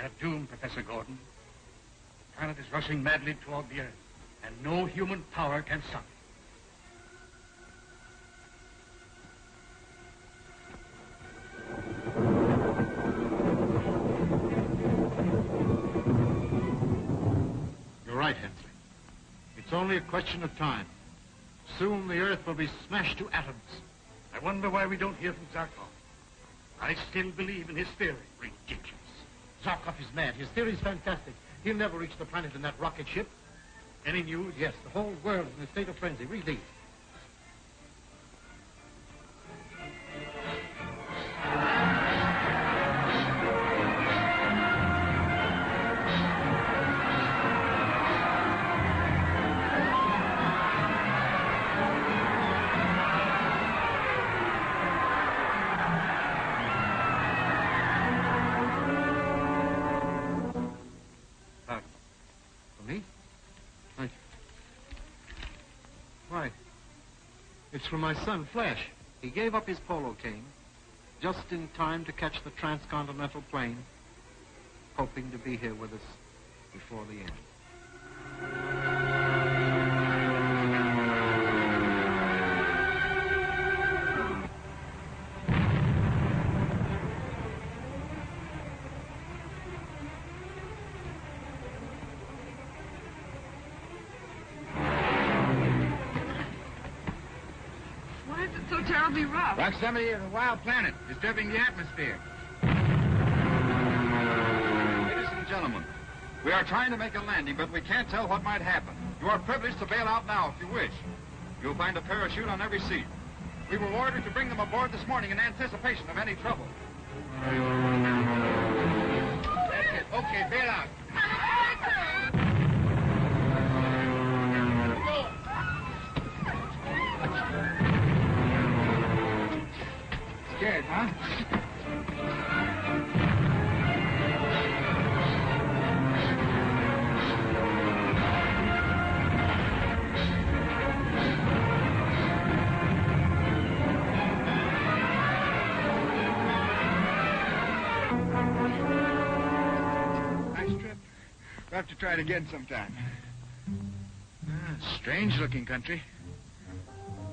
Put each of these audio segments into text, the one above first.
are doomed, Professor Gordon. The planet is rushing madly toward the Earth, and no human power can stop it. You're right, Hensley. It's only a question of time. Soon the Earth will be smashed to atoms. I wonder why we don't hear from Zarkov. I still believe in his theory. Ridiculous. Zarkov is mad. His theory's fantastic. He'll never reach the planet in that rocket ship. Any news? Yes, the whole world is in a state of frenzy. Read these. It's from my son, Flash. He gave up his polo cane just in time to catch the transcontinental plane, hoping to be here with us before the end. Rough. Proximity of a wild planet, disturbing the atmosphere. Ladies and gentlemen, we are trying to make a landing, but we can't tell what might happen. You are privileged to bail out now if you wish. You'll find a parachute on every seat. We were ordered to bring them aboard this morning in anticipation of any trouble. That's it. Okay, bail out. Scared, huh? Nice trip. We'll have to try it again sometime. Strange looking country.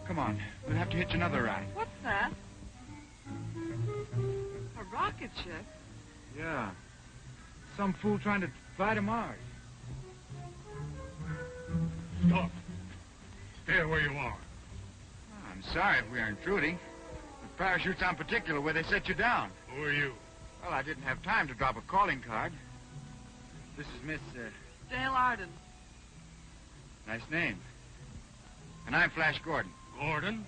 Come on, we'll have to hitch another ride. What's that? A rocket ship? Yeah. Some fool trying to fly to Mars. Stop. Stay where you are. Oh, I'm sorry if we are intruding. The parachute's on particular where they set you down. Who are you? Well, I didn't have time to drop a calling card. This is Miss, Dale Arden. Nice name. And I'm Flash Gordon. Gordon?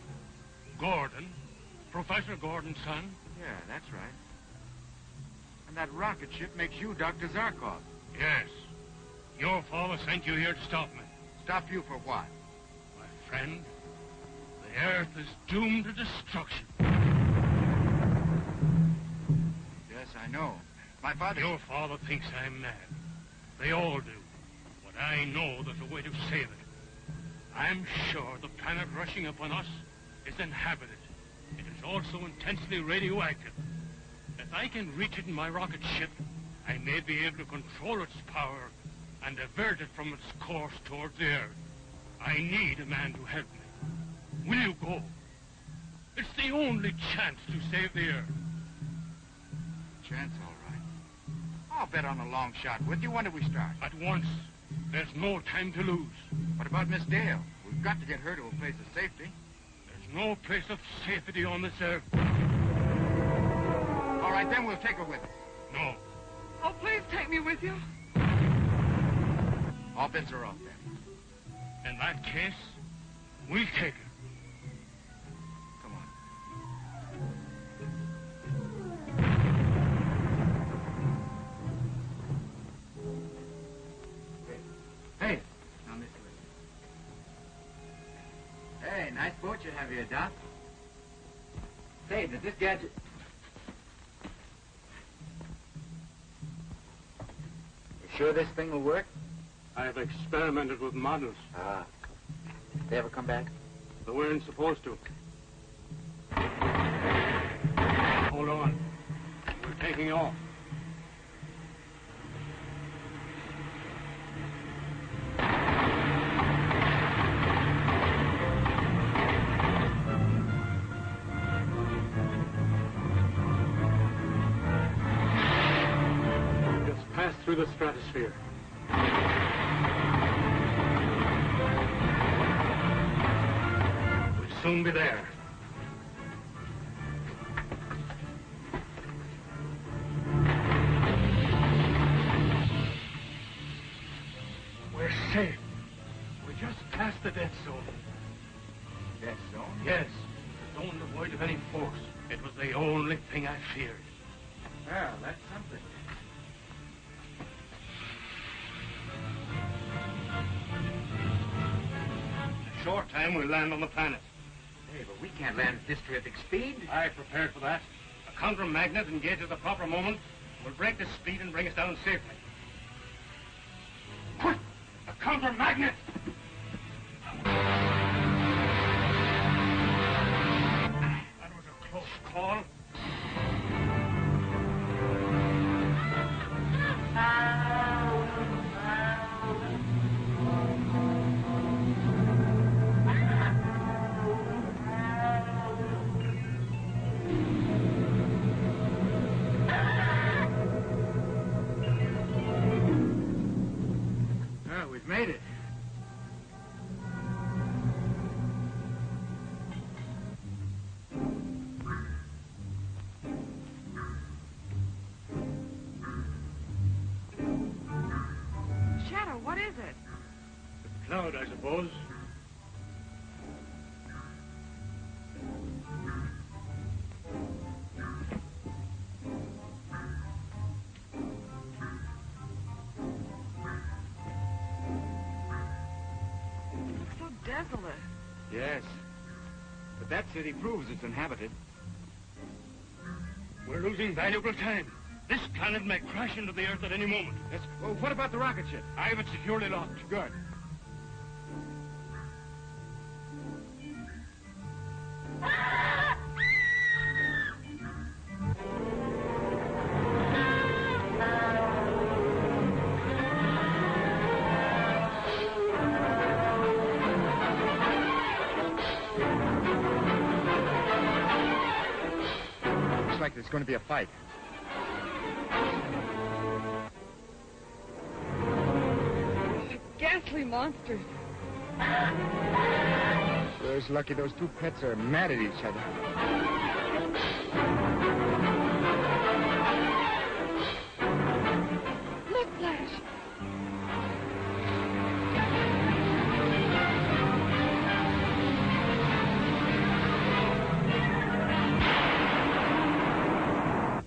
Gordon? Professor Gordon's son? Yeah, that's right. And that rocket ship makes you Dr. Zarkov. Yes. Your father sent you here to stop me. Stop you for what? My friend, the Earth is doomed to destruction. Yes, I know. My father... Your father thinks I'm mad. They all do. But I know there's a way to save it. I'm sure the planet rushing upon us is inhabited. It is also intensely radioactive. If I can reach it in my rocket ship, I may be able to control its power and divert it from its course towards the Earth. I need a man to help me. Will you go? It's the only chance to save the Earth. Chance, all right. I'll bet on a long shot with you. When do we start? At once. There's no time to lose. What about Miss Dale? We've got to get her to a place of safety. There's no place of safety on this Earth. All right, then we'll take her with us. No. Oh, please take me with you. All bets are off, then. In that case, we'll take her. Come on. Hey. Now, Mr. Hey, nice boat you have here, Doc. Say, does this gadget... You sure this thing will work? I've experimented with models. Ah. They ever come back? They weren't supposed to. Hold on. We're taking off. through the stratosphere. We'll soon be there. We're safe. We just passed the death zone. Death zone? Yes, the zone devoid of any force. It was the only thing I feared. Well, that's something. In a short time, we'll land on the planet. Hey, but we can't land at this terrific speed. I prepared for that. A counter-magnet engaged at the proper moment will break the speed and bring us down safely. Quick! A counter-magnet! That was a close call. We've made it. Shadow, what is it? A cloud, I suppose. Desolate. Yes. But that city proves it's inhabited. We're losing valuable time. This planet may crash into the Earth at any moment. Yes. Well, what about the rocket ship? I have it securely locked. Good. Like there's going to be a fight. Ghastly monsters. Well, it's lucky those two pets are mad at each other. Look, Flash.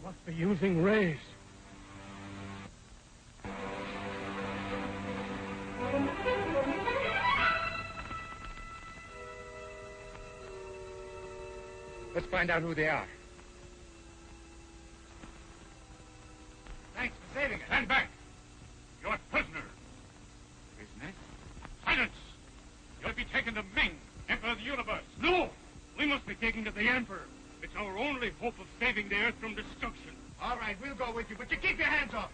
Must be using rays. Let's find out who they are. Thanks for saving us. Stand back. You're prisoner. Isn't it? Silence. You'll be taken to Ming, Emperor of the Universe. No! We must be taken to the Emperor. It's our only hope of saving the Earth from destruction. All right, we'll go with you, but you keep your hands off us.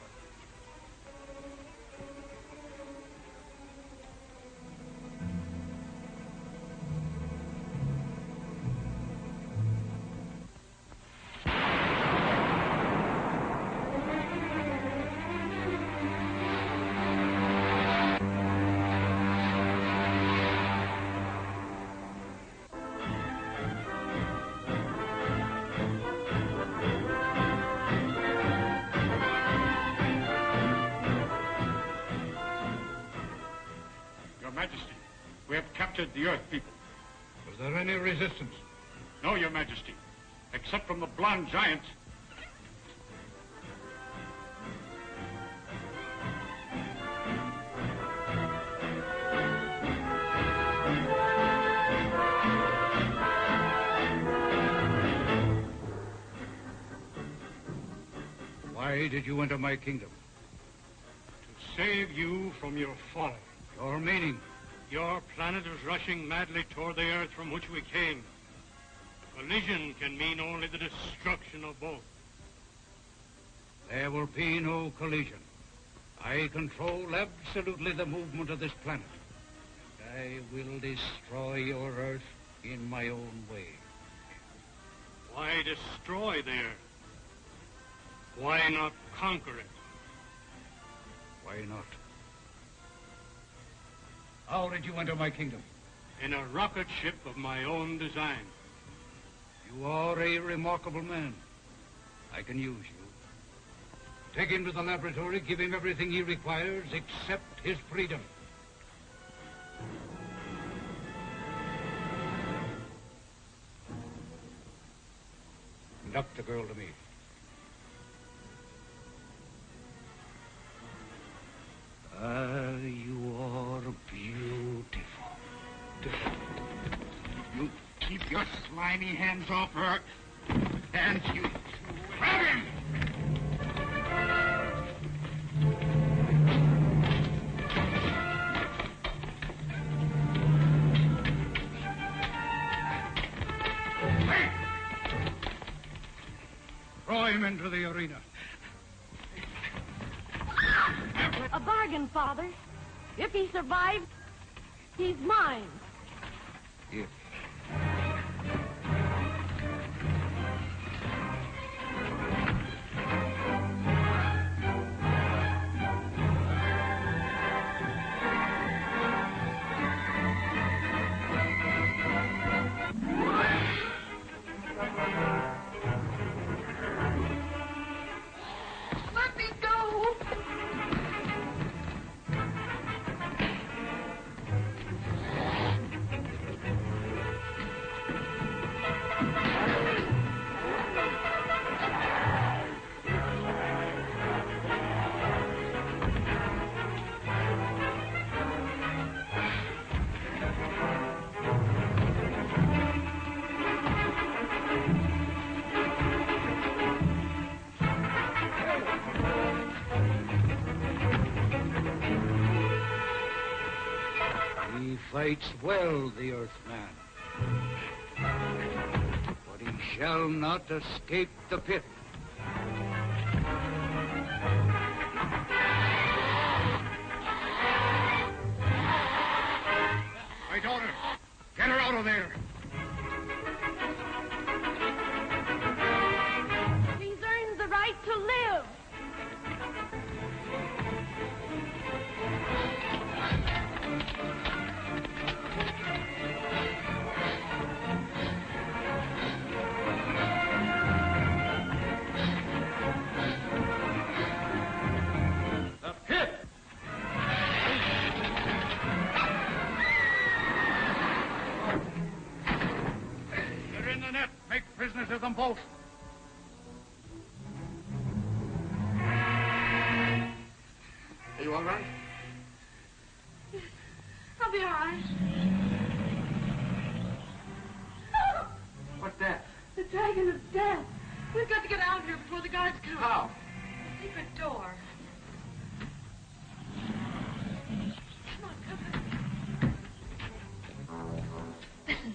Majesty, we have captured the Earth people. Was there any resistance? No, Your Majesty, except from the blonde giant. Why did you enter my kingdom? To save you from your folly. Your meaning? Your planet is rushing madly toward the Earth from which we came. A collision can mean only the destruction of both. There will be no collision. I control absolutely the movement of this planet. And I will destroy your Earth in my own way. Why destroy the Earth? Why not conquer it? Why not? How did you enter my kingdom? In a rocket ship of my own design. You are a remarkable man. I can use you. Take him to the laboratory, give him everything he requires except his freedom. Conduct the girl to me. You are beautiful. You keep your slimy hands off her. And you grab him! Throw him into the arena. A bargain, Father. If he survives, he's mine. If. Let me go. He fights well, the Earthman. But he shall not escape the pit. My daughter, get her out of there. He's earned the right to live. The pit! They're in the net. Make prisoners of them both. Are you all right? I'll be all right. What's that? The dragon of death. We've got to get out of here before the guards come. How? Secret door. Come on, come on. Listen.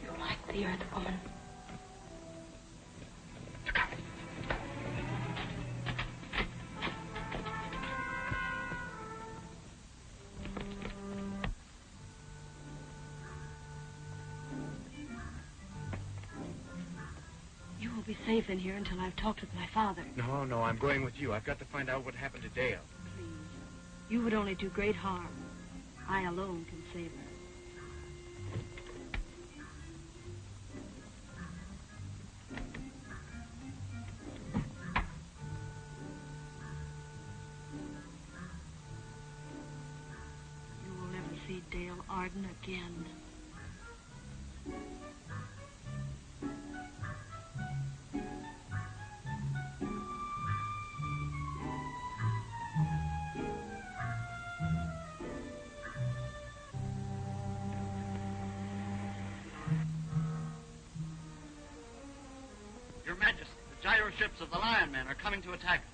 You like the Earth Woman? You will be safe in here until I've talked with my father. No, I'm going with you. I've got to find out what happened to Dale. Please. You would only do great harm. I alone can save her. You will never see Dale Arden again. Your Majesty, the gyro ships of the Lion Men are coming to attack us.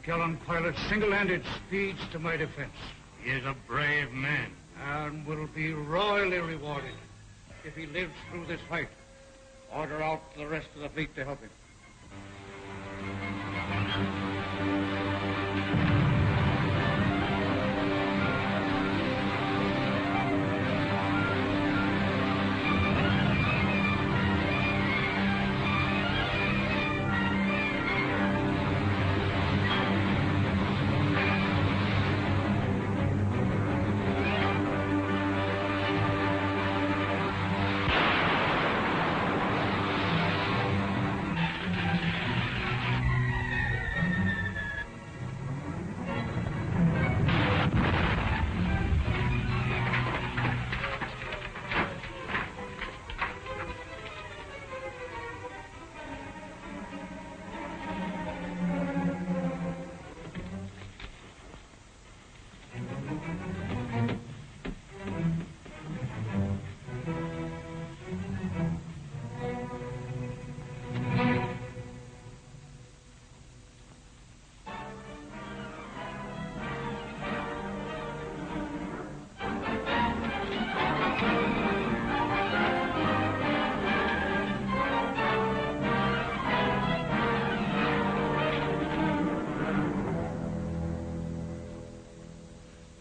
gallant pilot single-handed speeds to my defense. He is a brave man. And will be royally rewarded if he lives through this fight. Order out the rest of the fleet to help him.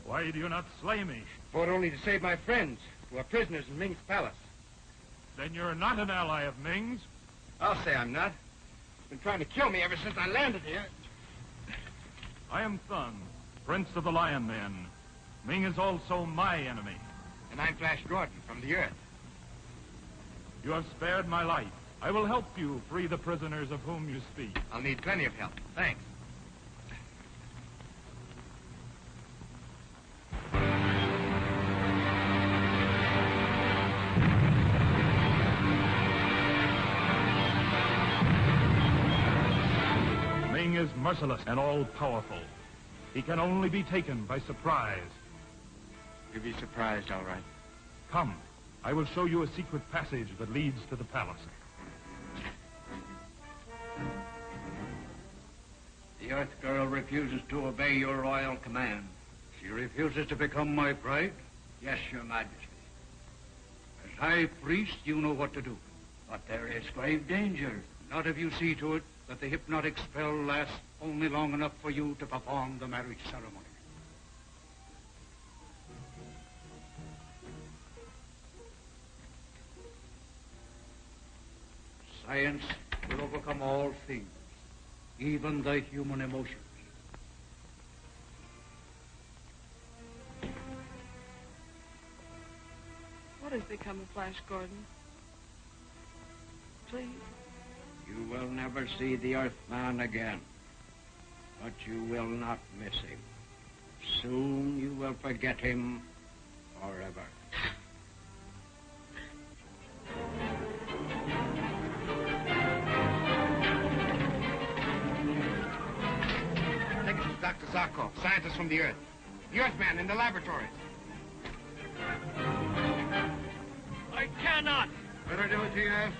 Why do you not slay me? Fought only to save my friends, who are prisoners in Ming's palace. Then you're not an ally of Ming's. I'll say I'm not. He's been trying to kill me ever since I landed here. I am Thun, Prince of the Lion Men. Ming is also my enemy. And I'm Flash Gordon from the Earth. You have spared my life. I will help you free the prisoners of whom you speak. I'll need plenty of help. Thanks. Ming is merciless and all-powerful. He can only be taken by surprise. You'll be surprised, all right. Come, I will show you a secret passage that leads to the palace. The Earth Girl refuses to obey your royal command. She refuses to become my bride? Yes, Your Majesty. As High Priest, you know what to do. But there is grave danger. Not if you see to it that the hypnotic spell lasts only long enough for you to perform the marriage ceremony. Science will overcome all things, even the human emotions. What has become of Flash Gordon? Please. You will never see the Earthman again, but you will not miss him. Soon you will forget him forever. Take us to Dr. Zarkov, scientist from the Earth. The Earthman in the laboratories. I cannot! Better do it, TF.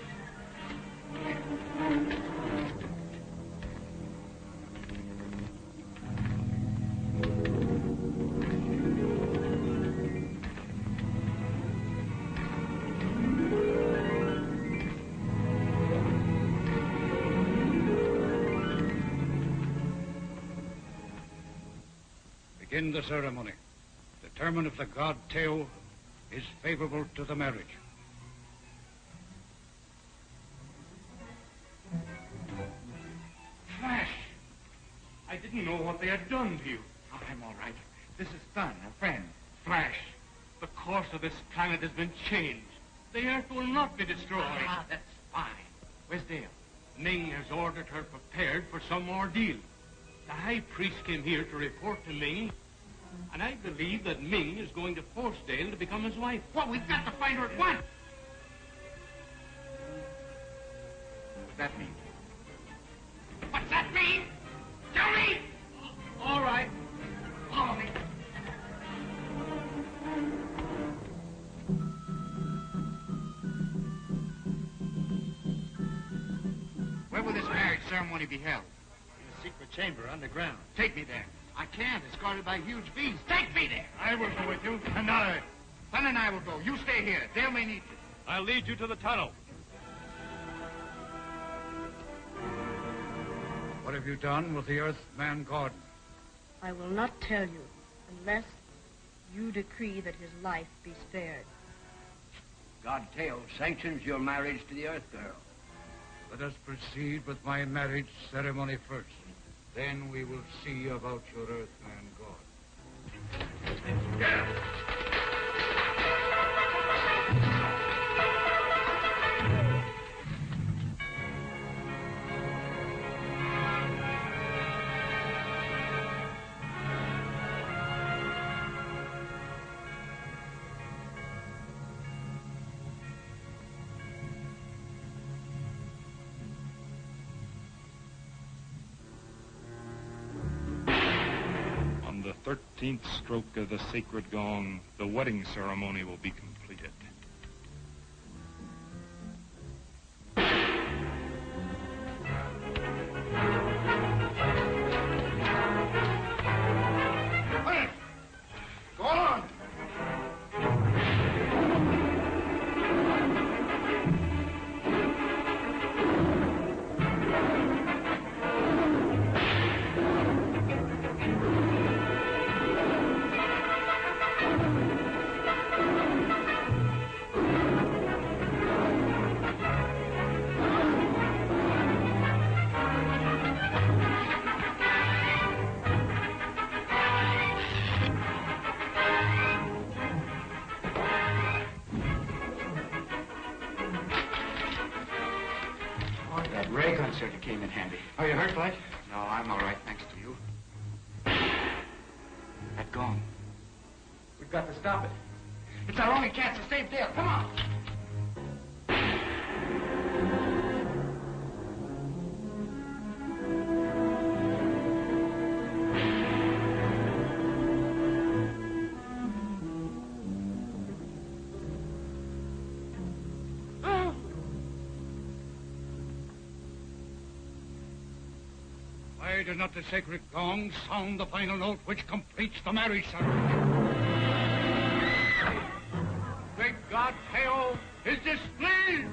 Begin the ceremony. Determine if the god Teo is favorable to the marriage. Flash! I didn't know what they had done to you. Oh, I'm all right. This is Thun, a friend. Flash, the course of this planet has been changed. The Earth will not be destroyed. Ah, that's fine. Where's Dale? Ming has ordered her prepared for some ordeal. The High Priest came here to report to Ming, and I believe that Ming is going to force Dale to become his wife. Well, we've got to find her at once. What's that mean? What's that mean? Tell me! All right. Follow me. Where will this marriage ceremony be held? In a secret chamber underground. Take me there. I can't. It's guarded by huge beasts. Take me there. I will go with you, and I. Son and I will go. You stay here. Dale may need you. I'll lead you to the tunnel. What have you done with the Earthman Gordon? I will not tell you unless you decree that his life be spared. Godtail sanctions your marriage to the Earth Girl. Let us proceed with my marriage ceremony first. Then we will see about your Earthman God. Yeah. The 13th stroke of the sacred gong, the wedding ceremony will be completed. Go on. Ray gun certainly came in handy. Are you hurt, Flash? No, I'm all right, thanks to you. That gong. We've got to stop it. It's our only chance to save Dale. Come on. Why does not the sacred gong sound the final note which completes the marriage ceremony? Great God, Theo is displeased!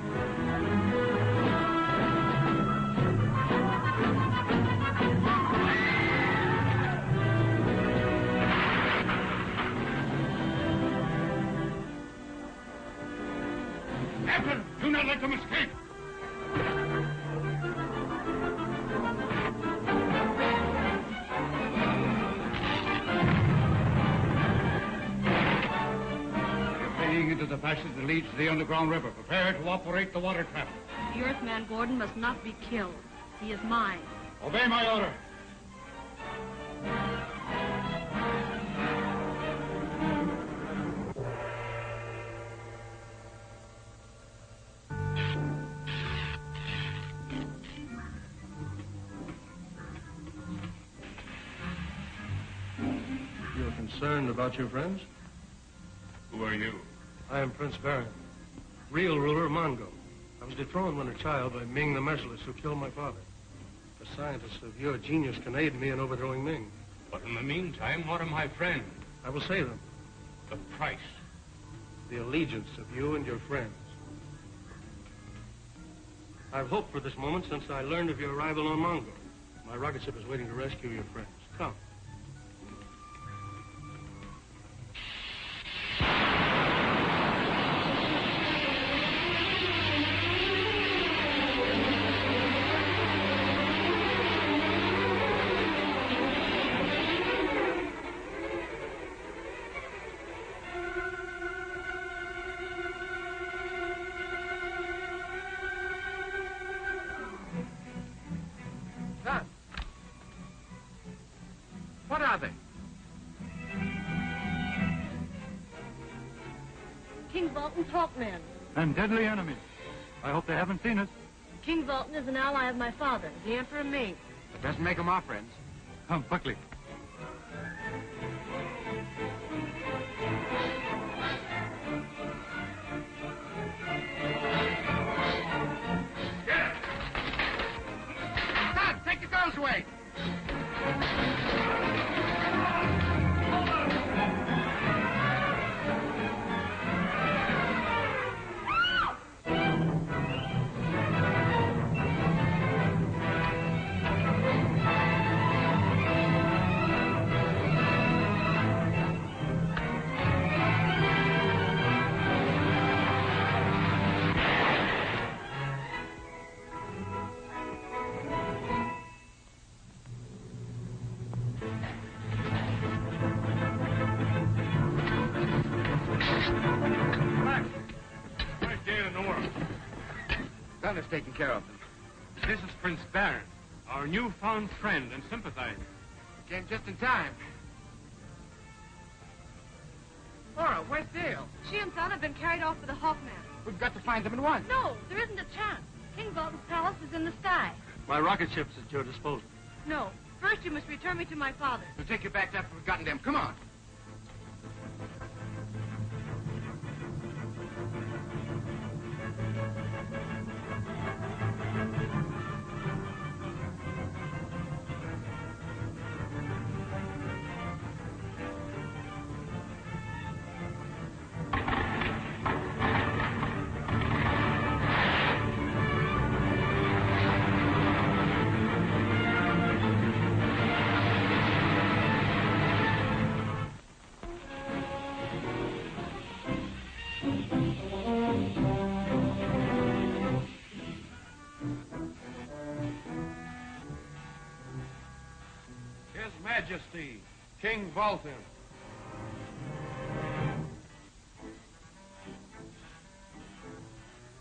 Captain, do not let them escape! Into the passage that leads to the underground river. Prepare to operate the water trap. The Earthman Gordon must not be killed. He is mine. Obey my order. You're concerned about your friends? Who are you? I am Prince Baron, real ruler of Mongo. I was dethroned when a child by Ming the Merciless, who killed my father. A scientist of your genius can aid me in overthrowing Ming. But in the meantime, what of my friends? I will save them. The price? The allegiance of you and your friends. I've hoped for this moment since I learned of your arrival on Mongo. My rocket ship is waiting to rescue your friends. Come. What are they? King Vulcan's hawkmen. And deadly enemies. I hope they haven't seen us. King Vulcan is an ally of my father, the Emperor Ming. It doesn't make them our friends. Come, quickly. Son, take the girls away. in the world. That is taken care of them. This is Prince Baron, our newfound friend and sympathizer. Came just in time. Laura, where's Dale? She and Son have been carried off with the Hawkman. We've got to find them at once. No, there isn't a chance. King Vulcan's palace is in the sky. My rocket ship's at your disposal. No. First, you must return me to my father. We'll take you back after we've gotten them. Come on. Majesty, King Vulcan.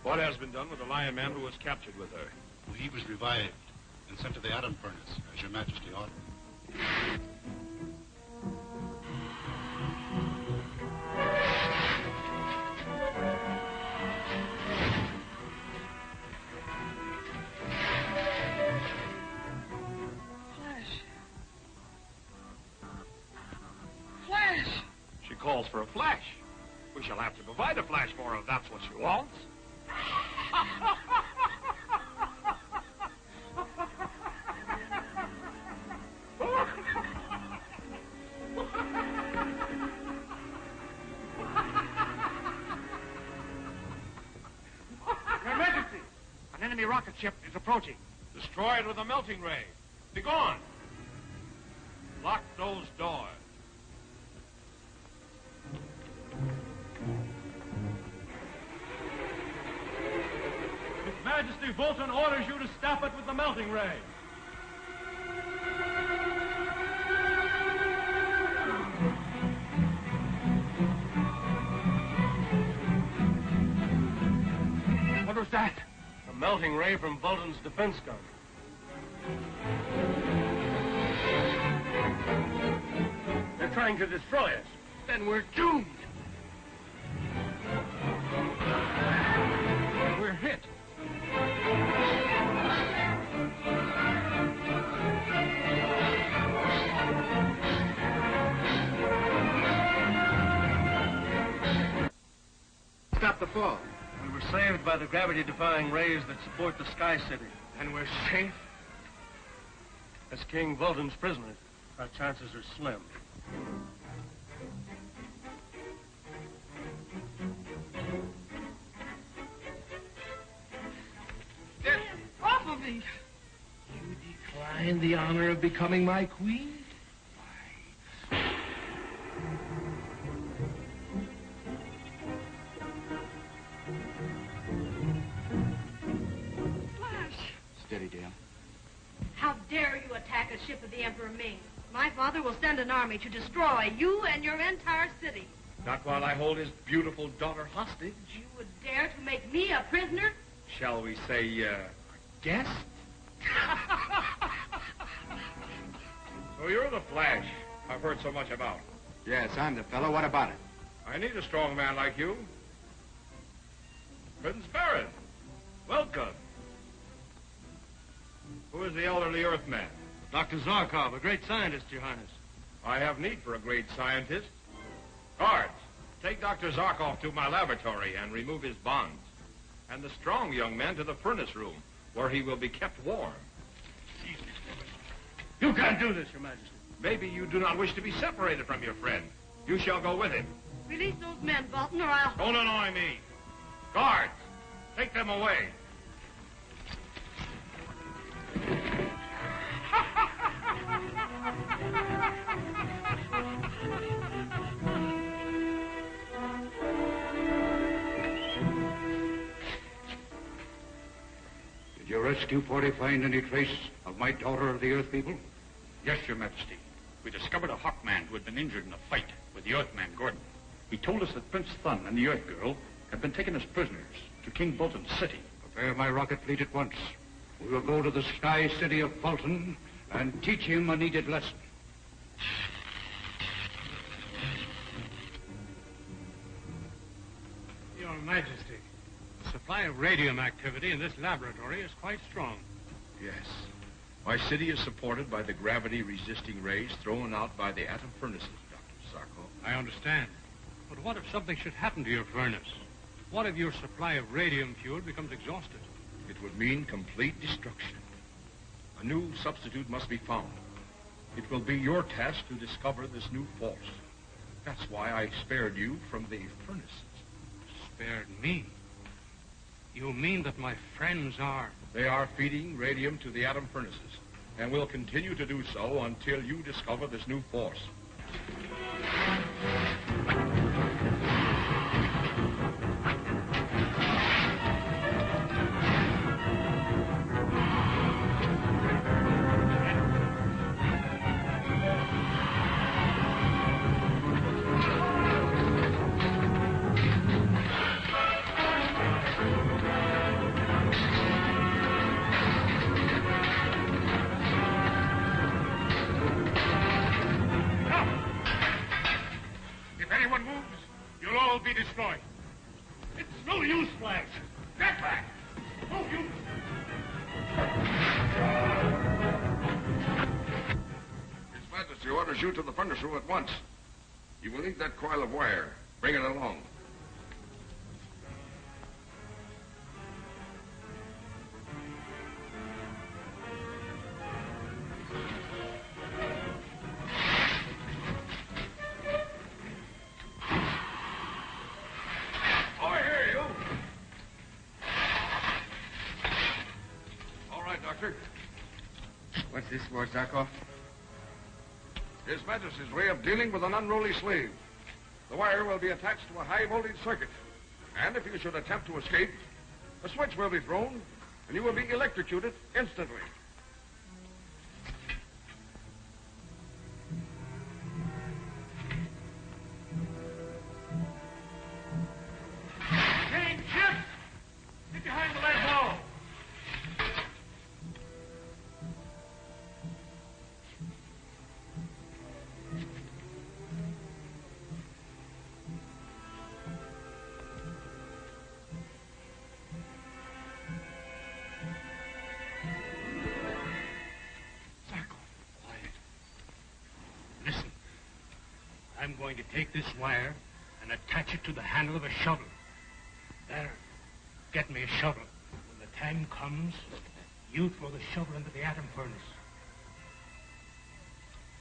What has been done with the Lion Man who was captured with her? Well, he was revived and sent to the atom furnace, as your Majesty ordered. Calls for a flash. We shall have to provide a flash for her if that's what she wants. Your Majesty, an enemy rocket ship is approaching. Destroy it with a melting ray. Begone. Lock those doors. His Majesty Vulcan orders you to stop it with the melting ray. What was that? A melting ray from Vulcan's defense gun. They're trying to destroy us. Then we're doomed. We're hit. Stop the fall. We were saved by the gravity-defying rays that support the Sky City. And we're safe? As King Vulcan's prisoners, our chances are slim. Get off of me! You decline the honor of becoming my queen? Steady, Dale. How dare you attack a ship of the Emperor Ming? My father will send an army to destroy you and your entire city. Not while I hold his beautiful daughter hostage. You would dare to make me a prisoner? Shall we say, a guest? So you're the Flash I've heard so much about. Yes, I'm the fellow. What about it? I need a strong man like you. Prince Baron, welcome. Who is the elderly Earthman? Dr. Zarkov, a great scientist, Your Highness. I have need for a great scientist. Guards, take Dr. Zarkov to my laboratory and remove his bonds. And the strong young man to the furnace room, where he will be kept warm. You can't do this, Your Majesty. Maybe you do not wish to be separated from your friend. You shall go with him. Release those men, Vulcan, or I'll... Don't annoy me. Guards, take them away. Did your rescue party find any trace of my daughter of the Earth people? Yes, Your Majesty. We discovered a Hawkman who had been injured in a fight with the Earthman, Gordon. He told us that Prince Thun and the Earth Girl had been taken as prisoners to King Bolton's city. Prepare my rocket fleet at once. We will go to the sky city of Bolton and teach him a needed lesson. Your Majesty, the supply of radium activity in this laboratory is quite strong. Yes. My city is supported by the gravity-resisting rays thrown out by the atom furnaces, Dr. Zarkov. I understand. But what if something should happen to your furnace? What if your supply of radium fuel becomes exhausted? It would mean complete destruction. A new substitute must be found. It will be your task to discover this new force. That's why I spared you from the furnaces. Spared me? You mean that my friends are... They are feeding radium to the atom furnaces, and will continue to do so until you discover this new force. Destroyed. It's no use, Flash. Get back. No use. His Majesty orders you to the furnace room at once. You will need that coil of wire. Bring it along. What's this for, Zarkov? His Majesty's way of dealing with an unruly slave. The wire will be attached to a high-voltage circuit. And if you should attempt to escape, a switch will be thrown, and you will be electrocuted instantly. Change ships! Get behind the lead wall! I'm going to take this wire and attach it to the handle of a shovel. There. Get me a shovel. When the time comes, you throw the shovel into the atom furnace.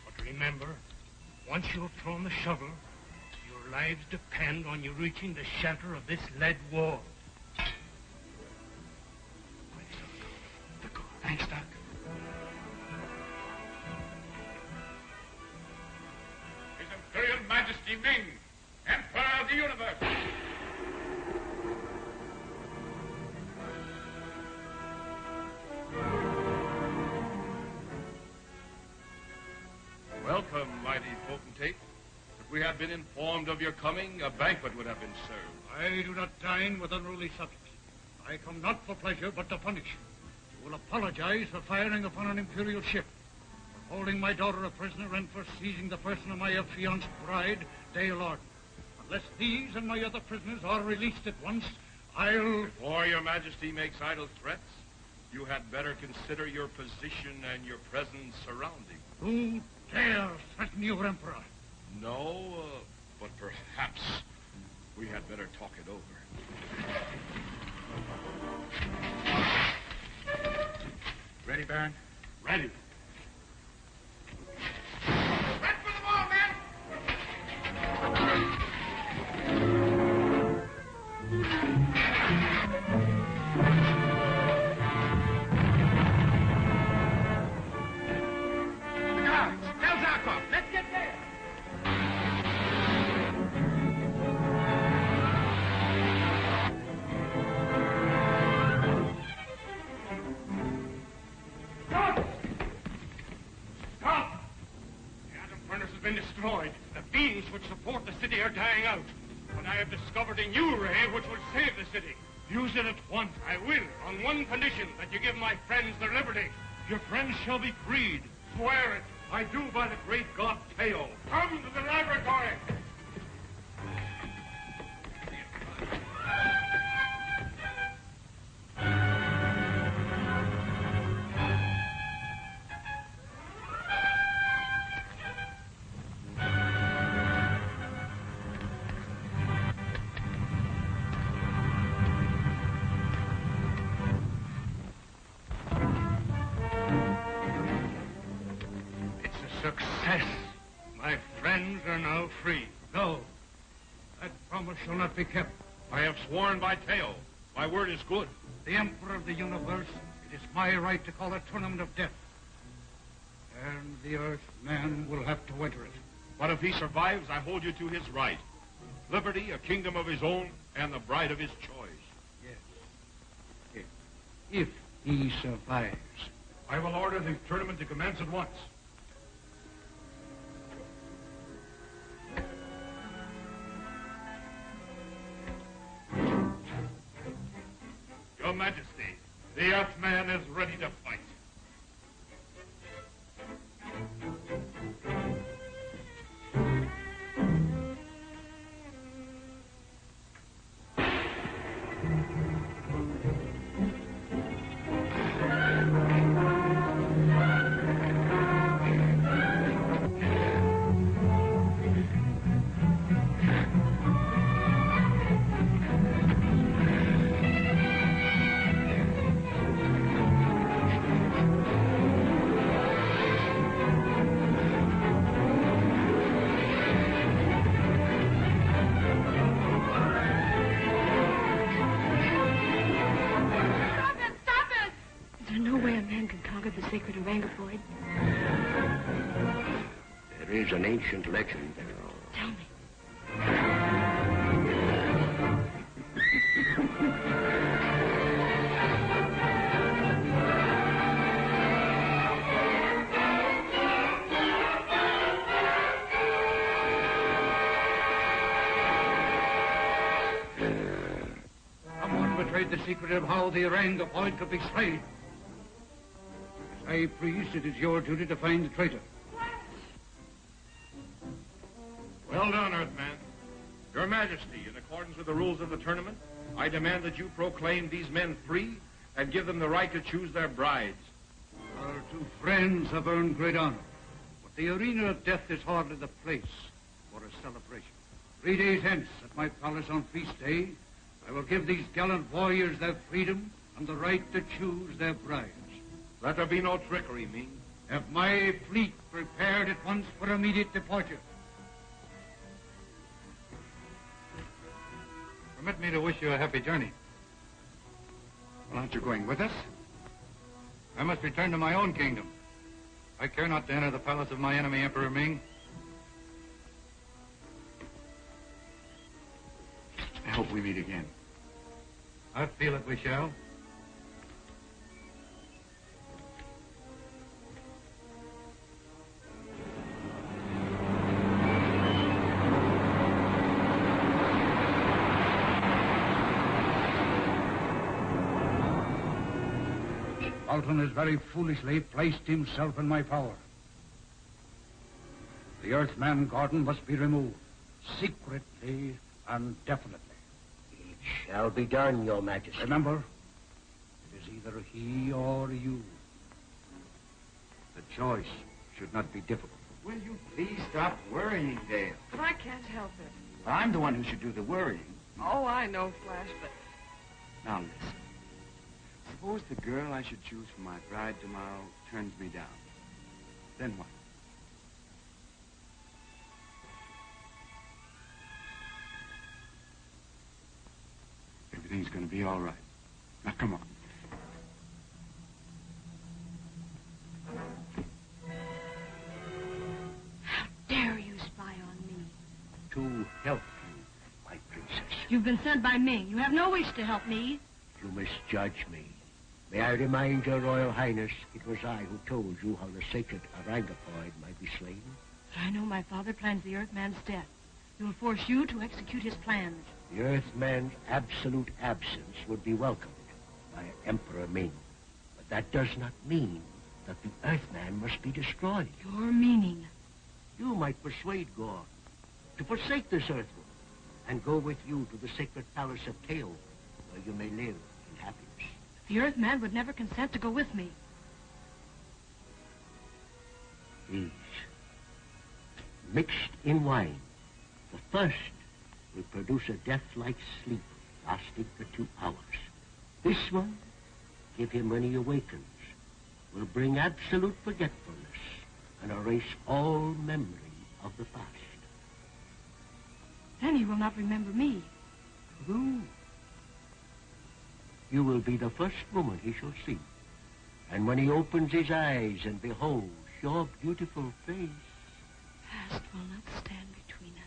But remember, once you've thrown the shovel, your lives depend on you reaching the shelter of this lead wall. Thanks, Doc. Imperial Majesty Ming, Emperor of the Universe. Welcome, mighty potentate. If we had been informed of your coming, a banquet would have been served. I do not dine with unruly subjects. I come not for pleasure, but to punish. You will apologize for firing upon an Imperial ship, for holding my daughter a prisoner, and for seizing the person of my affianced bride, Dale Arden. Unless these and my other prisoners are released at once, I'll... Before your Majesty makes idle threats, you had better consider your position and your present surroundings. Who dare threaten your Emperor? No, but perhaps we had better talk it over. Ready, Baron? Ready. Run for the wall, men! The guards! Tell Zarkov! Let's get there! Stop! Stop! The atom furnace has been destroyed. The beams which support the city are dying out. But I have discovered a new ray which will save the city. Use it at once. I will, on one condition, that you give my friends their liberty. Your friends shall be freed. Swear it. I do by the great god Teo. Come to the laboratory. Success. My friends are now free. No. That promise shall not be kept. I have sworn by Teo. My word is good. The Emperor of the universe, it is my right to call a tournament of death. And the Earthman will have to enter it. But if he survives, I hold you to his right. Liberty, a kingdom of his own, and the bride of his choice. Yes. If he survives. I will order the tournament to commence at once. Your Majesty, the Earthman is ready to fight. There is an ancient legend. Tell me. Someone betrayed the secret of how the Orangopoid could be slain. As High Priest, it is your duty to find the traitor. Well done, Earthman. Your Majesty, in accordance with the rules of the tournament, I demand that you proclaim these men free and give them the right to choose their brides. Our two friends have earned great honor, but the arena of death is hardly the place for a celebration. 3 days hence, at my palace on feast day, I will give these gallant warriors their freedom and the right to choose their brides. Let there be no trickery, Ming. Have my fleet prepared at once for immediate departure. Permit me to wish you a happy journey. Well, aren't you going with us? I must return to my own kingdom. I care not to enter the palace of my enemy, Emperor Ming. I hope we meet again. I feel it we shall. Alton has very foolishly placed himself in my power. The Earthman Gordon must be removed, secretly and definitely. It shall be done, Your Majesty. Remember, it is either he or you. The choice should not be difficult. Will you please stop worrying, Dale? But I can't help it. I'm the one who should do the worrying. Oh, I know, Flash, but... Now listen. Suppose the girl I should choose for my bride tomorrow turns me down. Then what? Everything's going to be all right. Now, come on. How dare you spy on me? To help you, my princess. You've been sent by Ming. You have no wish to help me. You misjudge me. May I remind your Royal Highness, it was I who told you how the sacred Orangopoid might be slain. But I know my father plans the Earthman's death. He will force you to execute his plans. The Earthman's absolute absence would be welcomed by Emperor Ming. But that does not mean that the Earthman must be destroyed. Your meaning? You might persuade God to forsake this Earthworld and go with you to the sacred palace of Teo, where you may live in happiness. The Earthman would never consent to go with me. These, mixed in wine, the first will produce a death-like sleep lasting for 2 hours. This one, give him when he awakens, will bring absolute forgetfulness and erase all memory of the past. Then he will not remember me. No. You will be the first woman he shall see. And when he opens his eyes and beholds your beautiful face, past will not stand between us.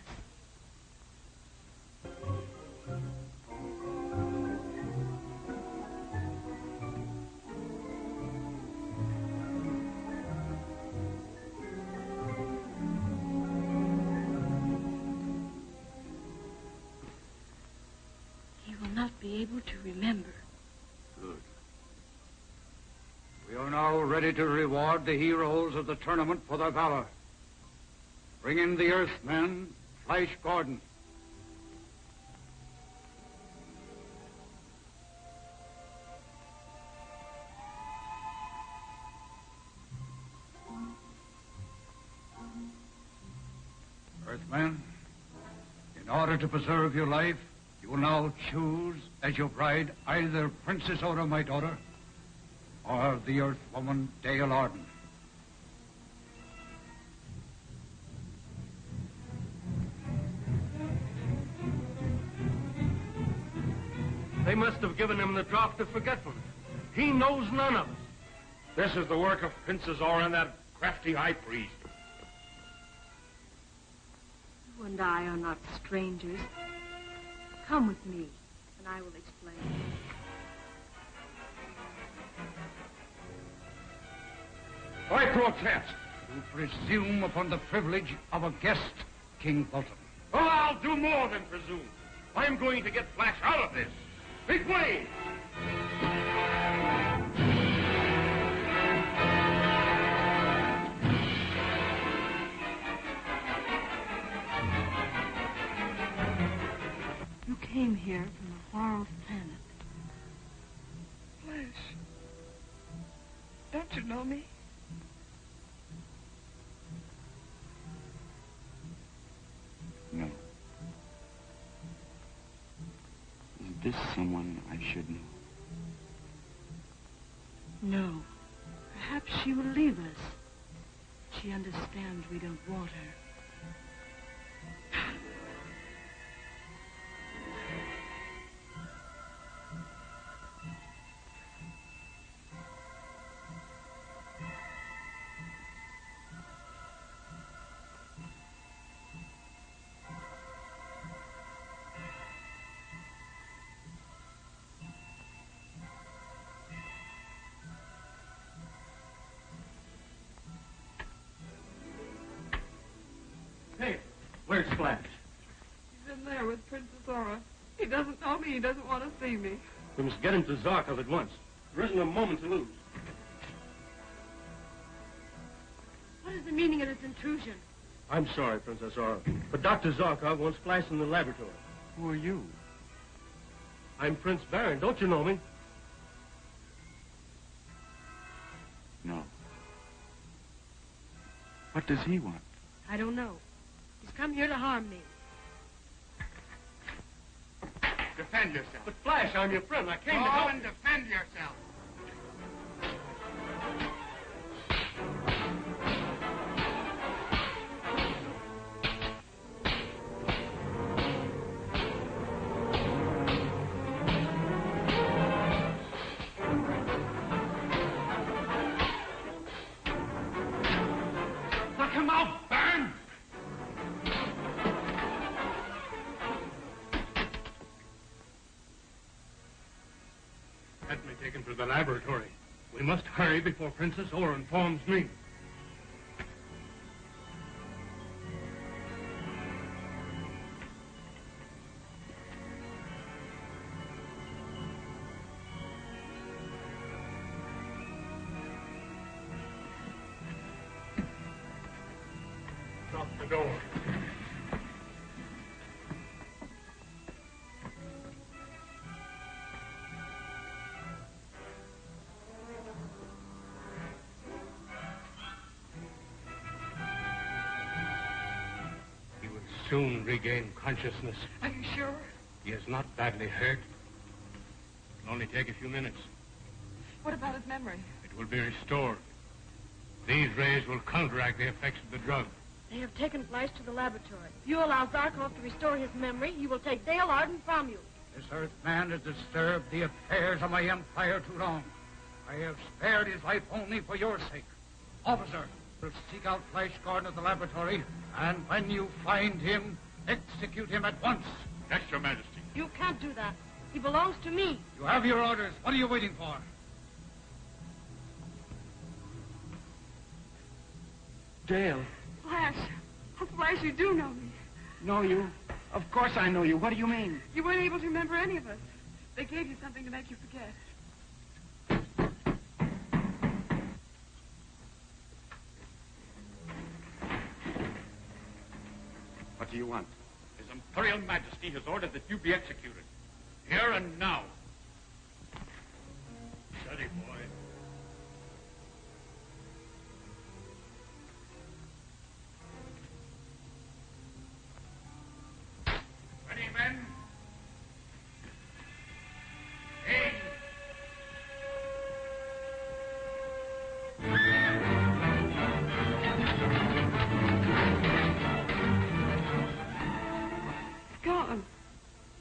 He will not be able to remember. Good. We are now ready to reward the heroes of the tournament for their valor. Bring in the Earthman, Flash Gordon. Earthman, in order to preserve your life, you will now choose as your bride either Princess Ora, my daughter, or the Earth woman, Dale Arden. They must have given him the draught of forgetfulness. He knows none of us. This is the work of Princess Ora and that crafty high priest. You and I are not strangers. Come with me, and I will explain. I protest. You presume upon the privilege of a guest, King Fulton. Oh, I'll do more than presume. I'm going to get Flash out of this. Big way! You came here from a far-off planet. Flash, don't you know me? No. Is this someone I should know? No. Perhaps she will leave us. She understands we don't want her. Hey, where's Flash? He's in there with Princess Ora. He doesn't know me. He doesn't want to see me. We must get him to Zarkov at once. There isn't a moment to lose. What is the meaning of this intrusion? I'm sorry, Princess Ora, but Dr. Zarkov wants Flash in the laboratory. Who are you? I'm Prince Baron. Don't you know me? No. What does he want? I don't know. He's come here to harm me. Defend yourself. But Flash, I'm your friend. I came to Go help and defend yourself. Knock him out, Baron! Let me take him to the laboratory. We must hurry before Princess Ora informs me. the door. He will soon regain consciousness. Are you sure? He is not badly hurt. It'll only take a few minutes. What about his memory? It will be restored. These rays will counteract the effects of the drug. They have taken Flash to the laboratory. If you allow Zarkov to restore his memory, he will take Dale Arden from you. This Earthman has disturbed the affairs of my empire too long. I have spared his life only for your sake. Officer, will seek out Flash Gordon at the laboratory, and when you find him, execute him at once. Yes, Your Majesty. You can't do that. He belongs to me. You have your orders. What are you waiting for? Dale. Flash. Oh, Flash, you do know me. Know you? Of course I know you. What do you mean? You weren't able to remember any of us. They gave you something to make you forget. What do you want? His Imperial Majesty has ordered that you be executed. Here and now. Steady, boy. Ready, men? Aim! Gone.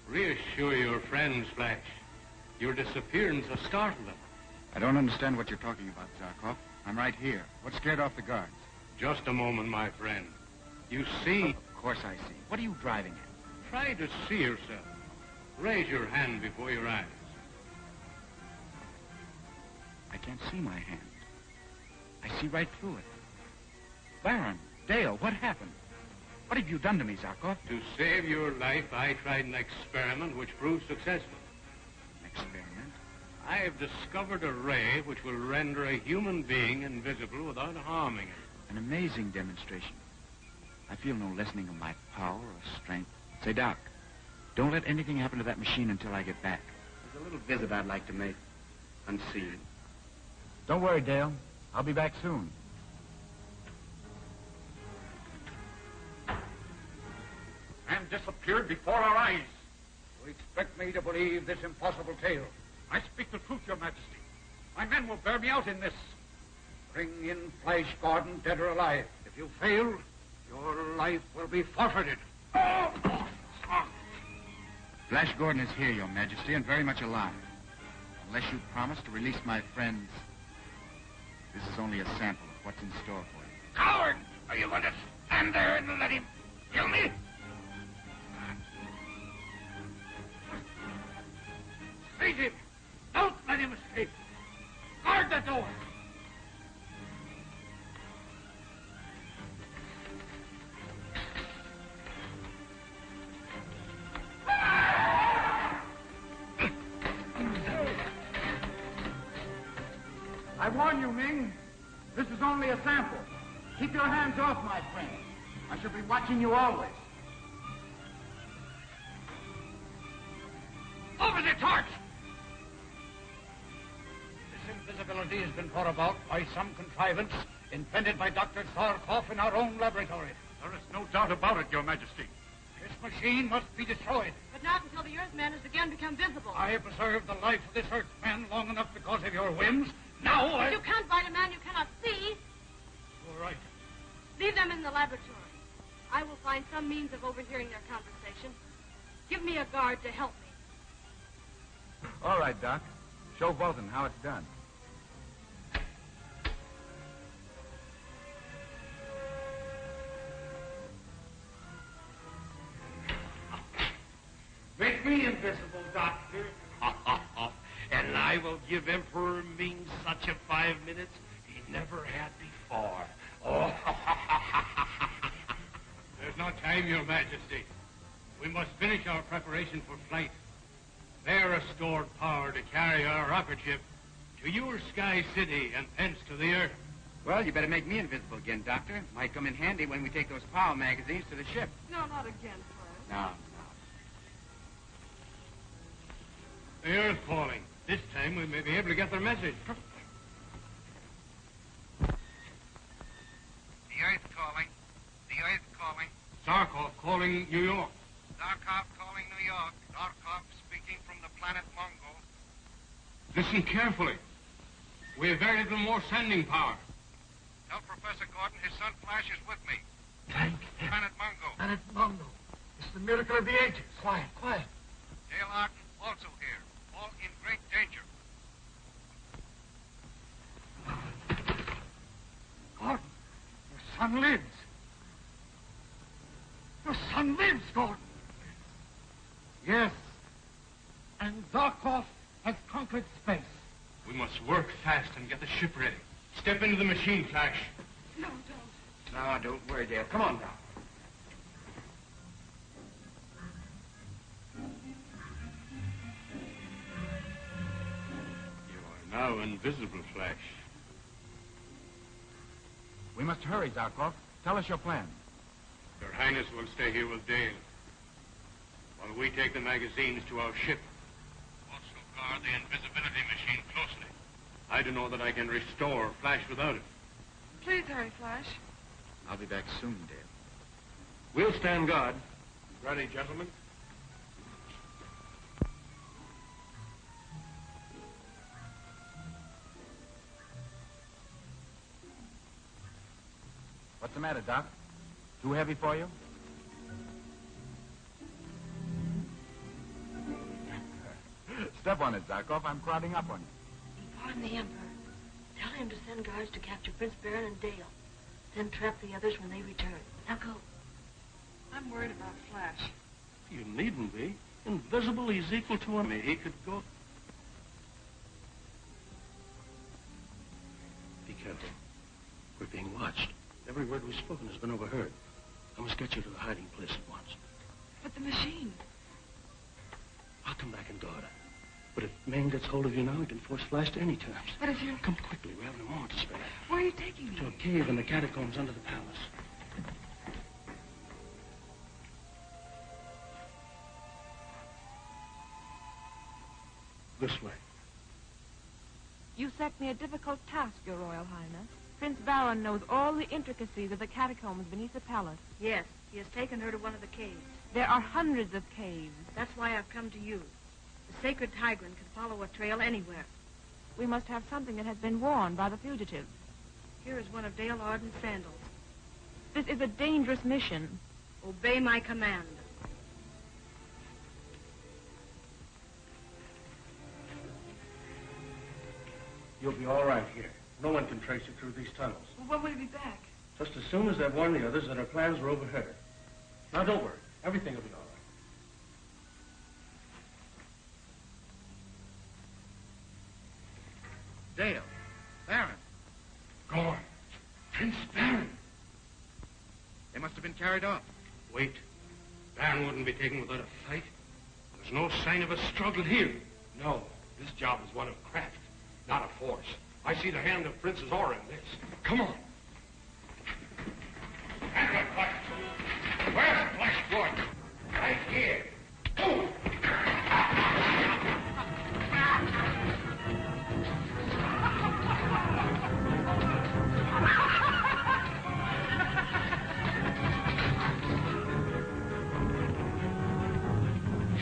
Reassure your friends, Flash. Your disappearance has startled them. I don't understand what you're talking about, Zarkov. I'm right here. What scared off the guards? Just a moment, my friend. You see... Of course I see. What are you driving at? Try to see yourself. Raise your hand before your eyes. I can't see my hand. I see right through it. Baron, Dale, what happened? What have you done to me, Zarkov? To save your life, I tried an experiment which proved successful. An experiment? I have discovered a ray which will render a human being invisible without harming it. An amazing demonstration. I feel no lessening of my power or strength. Say, Doc, don't let anything happen to that machine until I get back. There's a little visit I'd like to make. Unseen. Don't worry, Dale. I'll be back soon. And disappeared before our eyes. You expect me to believe this impossible tale? I speak the truth, Your Majesty. My men will bear me out in this. Bring in Flash Gordon, dead or alive. If you fail, your life will be forfeited. Flash Gordon is here, Your Majesty, and very much alive. Unless you promise to release my friends, this is only a sample of what's in store for you. Coward! Are you going to stand there and let him kill me? Seize him! Don't let him escape! Guard the door! I warn you, Ming. This is only a sample. Keep your hands off, my friend. I shall be watching you always. Over the torch! This invisibility has been brought about by some contrivance invented by Dr. Zarkov in our own laboratory. There is no doubt about it, Your Majesty. This machine must be destroyed. But not until the Earthman has again become visible. I have preserved the life of this Earthman long enough because of your whims. Now But you can't fight a man you cannot see. You're right. Leave them in the laboratory. I will find some means of overhearing their conversation. Give me a guard to help me. All right, Doc. Show Bolton how it's done. Make me invisible, Doctor. And I will give Emperor Ming such a 5 minutes he never had before. Oh. There's no time, Your Majesty. We must finish our preparation for flight. There restored power to carry our rocket ship to your sky city and thence to the Earth. Well, you better make me invisible again, Doctor. Might come in handy when we take those power magazines to the ship. No, not again, Flash. No. The Earth calling. This time we may be able to get their message. The Earth calling. The Earth calling. Zarkov calling New York. Zarkov calling New York. Zarkov speaking from the planet Mongo. Listen carefully. We have very little more sending power. Tell Professor Gordon his son Flash is with me. Thank Planet Mongo. Planet Mongo. It's the miracle of the ages. Quiet, quiet. Dale Arden also here. All in great danger. Gordon, your son lives. Your son lives, Gordon. Yes. And Zarkov has conquered space. We must work fast and get the ship ready. Step into the machine, Flash. No, don't. No, don't worry, Dale. Come on, Doc. You are now invisible, Flash. We must hurry, Zarkov. Tell us your plan. Your Highness will stay here with Dale, while we take the magazines to our ship. Also guard the invisibility machine closely. I don't know that I can restore Flash without it. Please hurry, Flash. I'll be back soon, Dale. We'll stand guard. Ready, gentlemen? What's the matter, Doc? Too heavy for you? Step on it, Zarkov. I'm crowding up on you. Inform the Emperor. Tell him to send guards to capture Prince Baron and Dale. Then trap the others when they return. Now go. I'm worried about Flash. You needn't be. Invisible, he's equal to him. He could go... Be careful. We're being watched. Every word we've spoken has been overheard. I must get you to the hiding place at once. But the machine. I'll come back and guard her. But if Ming gets hold of you now, he can force Flash to any terms. But if you... Come quickly. We haven't a moment to spare. Where are you taking me? To a cave in the catacombs under the palace. This way. You set me a difficult task, Your Royal Highness. Prince Baron knows all the intricacies of the catacombs beneath the palace. Yes, he has taken her to one of the caves. There are hundreds of caves. That's why I've come to you. The sacred Tigran can follow a trail anywhere. We must have something that has been worn by the fugitives. Here is one of Dale Arden's sandals. This is a dangerous mission. Obey my command. You'll be all right here. No one can trace you through these tunnels. Well, when will you be back? Just as soon as they've warned the others that our plans were overheard. Now, don't worry. Everything will be all right. Dale. Baron. Gone. Prince Baron. They must have been carried off. Wait. Baron wouldn't be taken without a fight. There's no sign of a struggle here. No, this job is one of craft, not of force. I see the hand of Princess Aura in this. Come on. Where's Flash Gordon? Right here. Boom!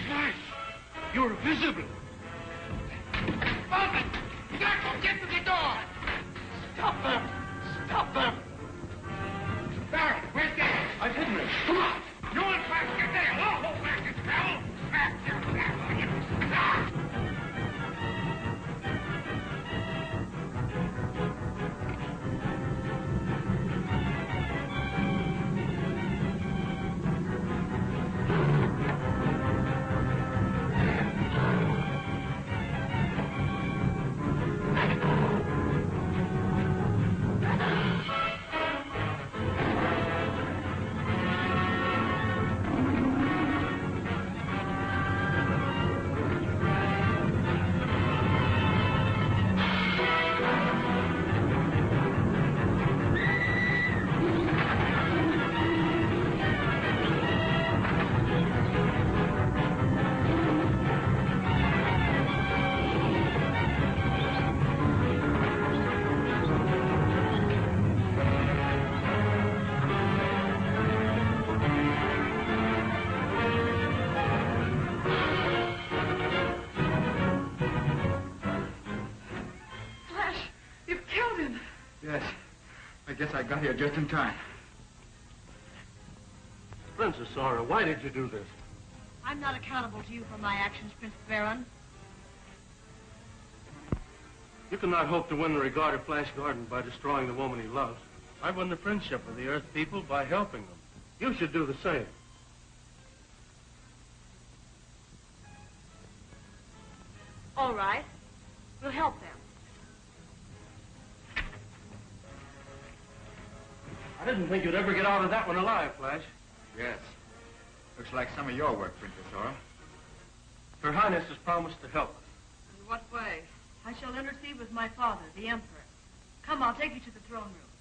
Flash! You're visible. Get to the door! Stop them! Stop You've killed him. Yes. I guess I got here just in time. Princess Zara, why did you do this? I'm not accountable to you for my actions, Prince Baron. You cannot hope to win the regard of Flash Gordon by destroying the woman he loves. I won the friendship of the Earth people by helping them. You should do the same. All right. We'll help them. I didn't think you'd ever get out of that one alive, Flash. Yes. Looks like some of your work, Princess Zara. Her Highness has promised to help us. In what way? I shall intercede with my father, the Emperor. Come, I'll take you to the throne room.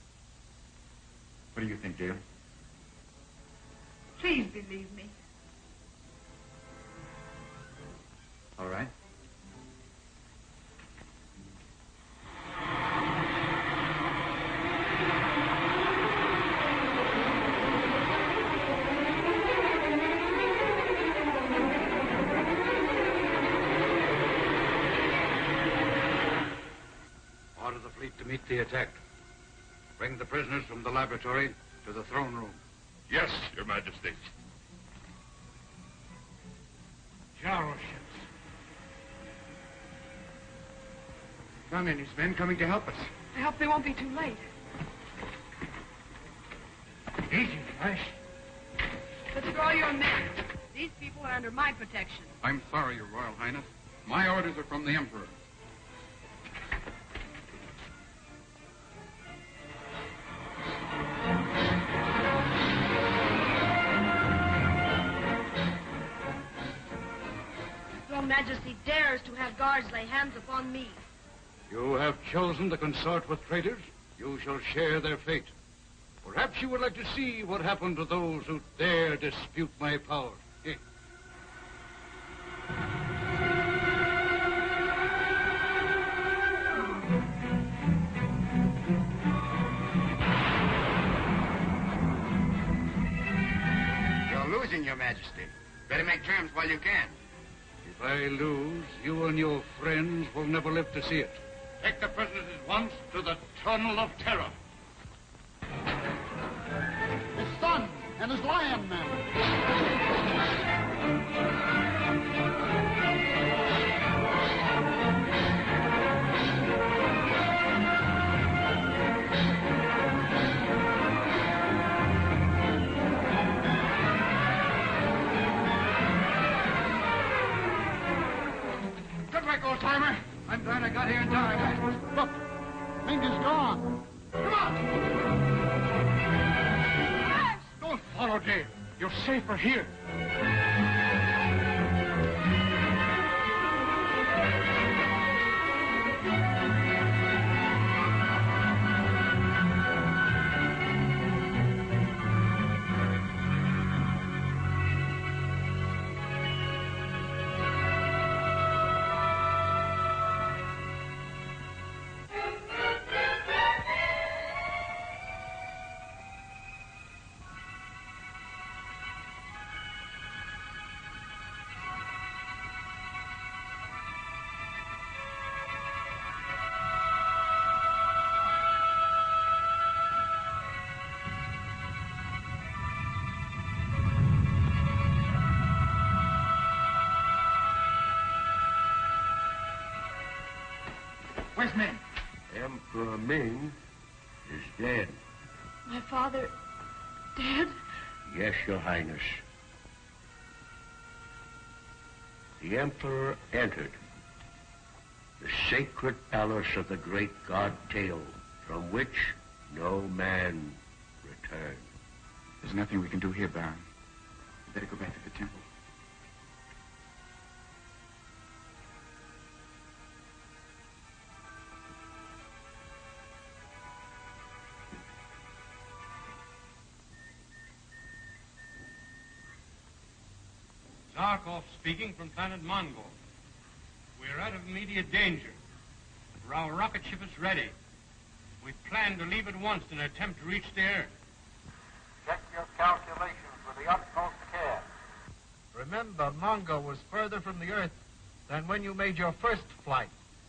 What do you think, Dale? Please believe me. All right. Order the fleet to meet the attack. Bring the prisoners from the laboratory to the throne room. Yes, Your Majesty. Gyro ships. None and his men coming to help us. I hope they won't be too late. Easy, Flash. Withdraw your men. These people are under my protection. I'm sorry, Your Royal Highness. My orders are from the Emperor. Your Majesty dares to have guards lay hands upon me. You have chosen to consort with traitors. You shall share their fate. Perhaps you would like to see what happened to those who dare dispute my power. You're losing, Your Majesty. Better make terms while you can. If I lose, you and your friends will never live to see it. Take the prisoners at once to the Tunnel of Terror. His son and his lion men. Good work, old-timer. I'm glad I got here in time. Look, Ming is gone. Come on! Don't follow, Dave. You're safer here. Where's Ming? Emperor Ming is dead. My father... dead? Yes, Your Highness. The Emperor entered the sacred palace of the great god Teo, from which no man returned. There's nothing we can do here, Baron. We better go back to the temple. Zarkov speaking from planet Mongo. We're out of immediate danger. Our rocket ship is ready. We plan to leave at once in an attempt to reach the Earth. Check your calculations with the utmost care. Remember, Mongo was further from the Earth than when you made your first flight.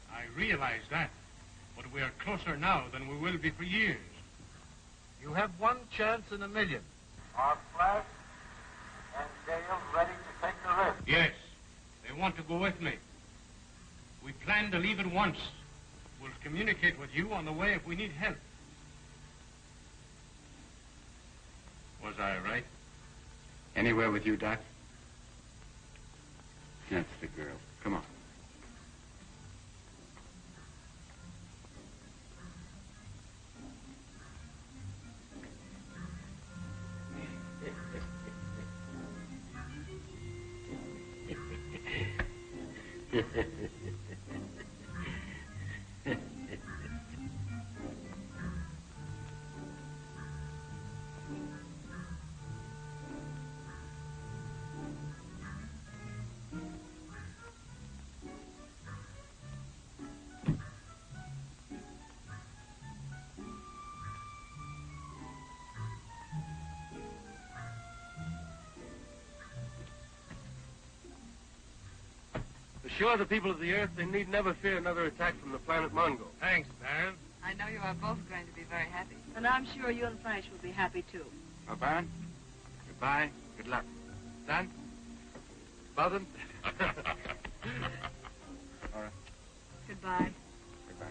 I realize that. But we are closer now than we will be for years. You have one chance in a million. Are Flash and Dale ready to take the risk? Yes. They want to go with me. We plan to leave at once. We'll communicate with you on the way if we need help. Was I right? Anywhere with you, Doc? That's the girl. Come on. Assure the people of the Earth they need never fear another attack from the planet Mongo. Thanks, Baron. I know you are both going to be very happy. And I'm sure you and Flash will be happy, too. Well, Baron, goodbye. Good luck. Son? Button? All right. Goodbye. Goodbye.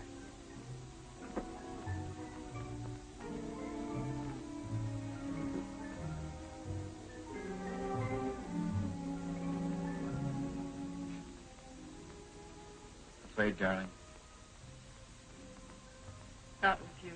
Afraid, darling? Not with you.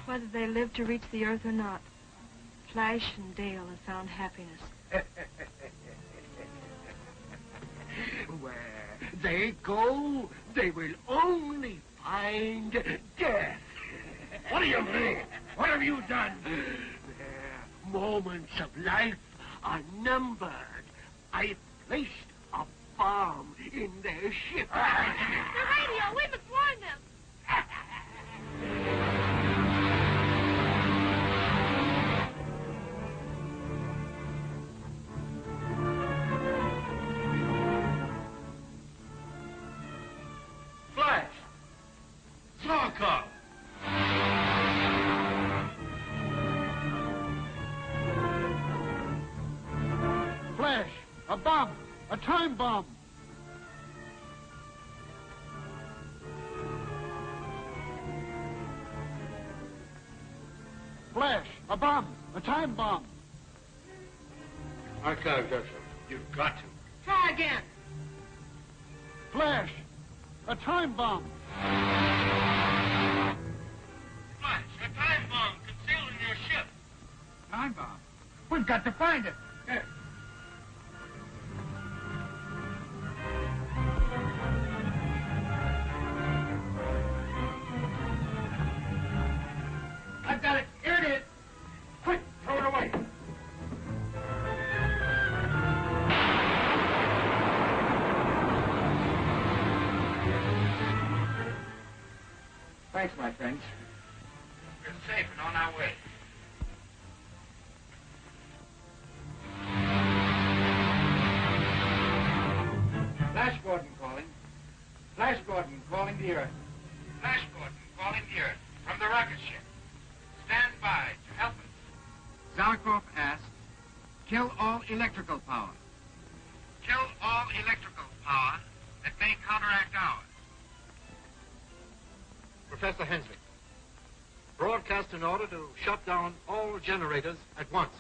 Whether they live to reach the Earth or not, Flash and Dale have found happiness. Where they go, they will only find death. What do you mean? What have you done? Their moments of life are numbered. I placed a bomb in their ship. The radio! We must warn them! Flash! Zarkov! Flash! A bomb! A time bomb! Flash! A bomb! A time bomb! I can't get some. You've got to. Try again. Flash! A time bomb! Flash, a time bomb concealed in your ship. Time bomb? We've got to find it. Here. I've got it. Here it is. Quick, throw it away. Thanks, my friends. We're safe and on our way. Flash Gordon calling. Flash Gordon calling the Earth. Flash Gordon calling the Earth from the rocket ship. Stand by to help us. Zarkov asked, kill all electrical power. Kill all electrical power that may counteract ours. Professor Hensley, broadcast an order to shut down all generators at once.